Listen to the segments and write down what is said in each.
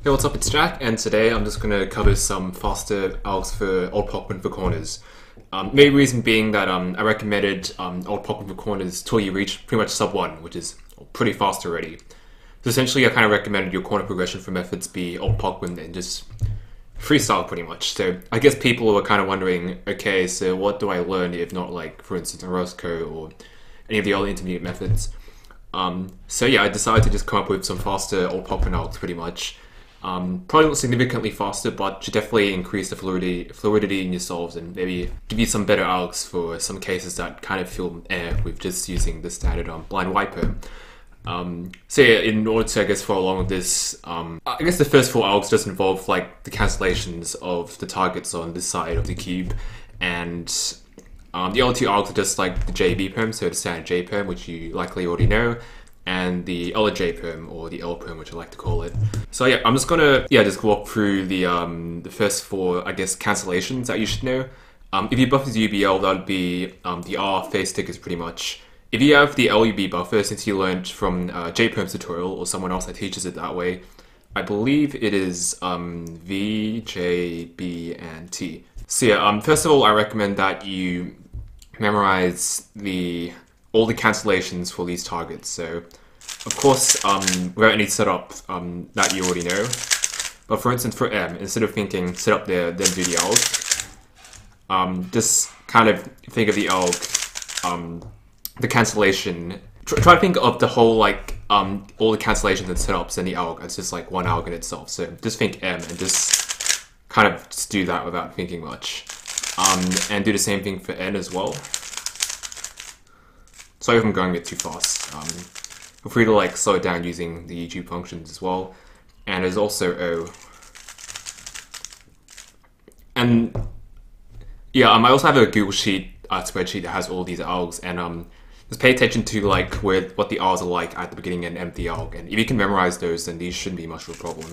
Hey, what's up? It's Jack, and today I'm just going to cover some faster algs for old Pokémon for corners. Main reason being that I recommended old Pokémon for corners till you reach pretty much sub 1, which is pretty fast already. So essentially I kind of recommended your corner progression for methods be old Pokémon and just freestyle pretty much. So I guess people were kind of wondering, okay, so what do I learn if not like, for instance, Roscoe or any of the other intermediate methods? So yeah, I decided to just come up with some faster old Pokémon algs pretty much. Probably not significantly faster, but should definitely increase the fluidity in your solves and maybe give you some better algs for some cases that kind of feel with just using the standard blind wiper. So yeah, in order to, I guess, follow along with this, I guess the first 4 algs just involve like the cancellations of the targets on this side of the cube, and the other 2 algs are just like the JB perm, so the standard J perm, which you likely already know, and the other J perm, or the L perm, which I like to call it. So yeah, I'm just gonna just walk through the first 4, I guess, cancellations that you should know. If you buff his UBL, that would be the R phase stickers pretty much. If you have the LUB buffer, since you learned from J perm's tutorial or someone else that teaches it that way, I believe it is V, J, B, and T. So yeah, first of all, I recommend that you memorize all the cancellations for these targets. So, of course, without any setup that you already know. But for instance, for M, instead of thinking set up there, then do the alg, just kind of think of the alg, the cancellation. Try to think of the whole, like, all the cancellations and setups in the alg as just like one alg in itself. So just think M and just kind of just do that without thinking much. And do the same thing for N as well. Sorry if I'm going a bit too fast. Feel free to like slow it down using the YouTube functions as well. And there's also O. And yeah, I also have a Google Sheet spreadsheet that has all these algs, and just pay attention to like what the R's are like at the beginning and end of the alg. And if you can memorize those, then these shouldn't be much of a problem.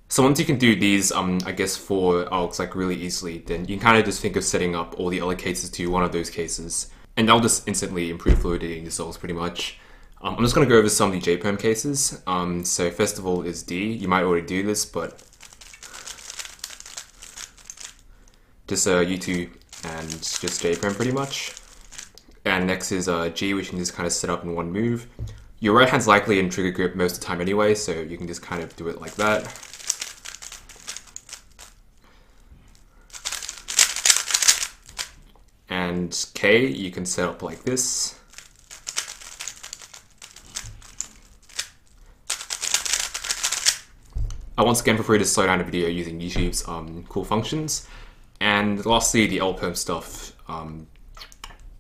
So once you can do these, I guess 4 algs like really easily, then you can kind of just think of setting up all the other cases to one of those cases. And that'll just instantly improve fluidity in your solves pretty much. I'm just going to go over some of the J-perm cases. So first of all is D. You might already do this, but just U2 and just J-perm pretty much. And next is G, which you can just kind of set up in one move. Your right hand's likely in trigger grip most of the time anyway, so you can just kind of do it like that. And K, you can set up like this. Once again, feel free to slow down the video using YouTube's cool functions. And lastly, the L perm stuff.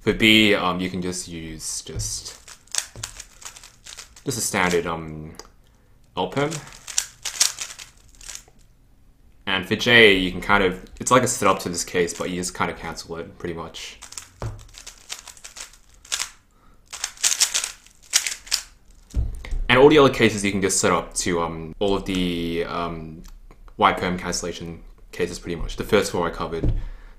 For B, you can just use just a standard L perm. And for J, you can kind of, it's like a setup to this case, but you just kind of cancel it, pretty much. And all the other cases you can just set up to all of the Y perm cancellation cases, pretty much. The first 4 I covered.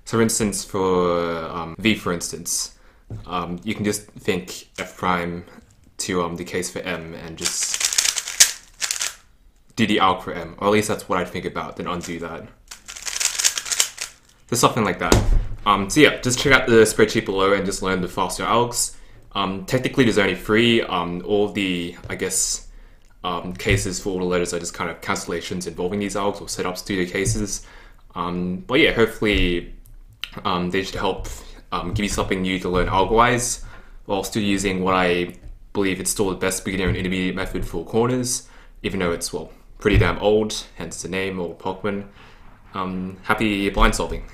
So for instance, for V, for instance, you can just think F prime to the case for M and just do the alg for M, or at least that's what I'd think about, then undo that. Just something like that. So yeah, just check out the spreadsheet below and just learn the faster algs. Technically there's only 3. All the, I guess, cases for all the letters are just kind of cancellations involving these algs or setups to the cases. But yeah, hopefully they should help give you something new to learn alg-wise, while still using what I believe is still the best beginner and intermediate method for corners, even though it's, well, pretty damn old, hence the name, old Pokemon. Happy blind solving.